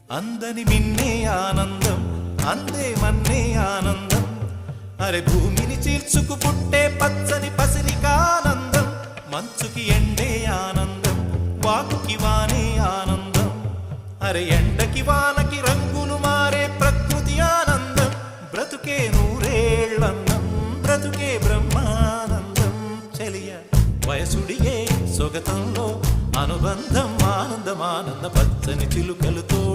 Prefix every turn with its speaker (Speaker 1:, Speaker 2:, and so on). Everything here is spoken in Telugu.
Speaker 1: అందని మిన్నే ఆనందం అందే మన్నే ఆనందం అరే భూమిని చీల్చుకు పుట్టే పచ్చని పసిరికానందం మంచుకి ఎండే ఆనందం వాకుకి వానే ఆనందం అరే ఎండకి వానకి రంగులు మారే ప్రకృతి ఆనందం బ్రతుకే నూరేళ్ళన్నం బ్రతుకే బ్రహ్మానందం చెలియ వయసుడిగే సొగతంలో అనుబంధం ఆనందమానంద పచ్చని చిలుకలు తోడు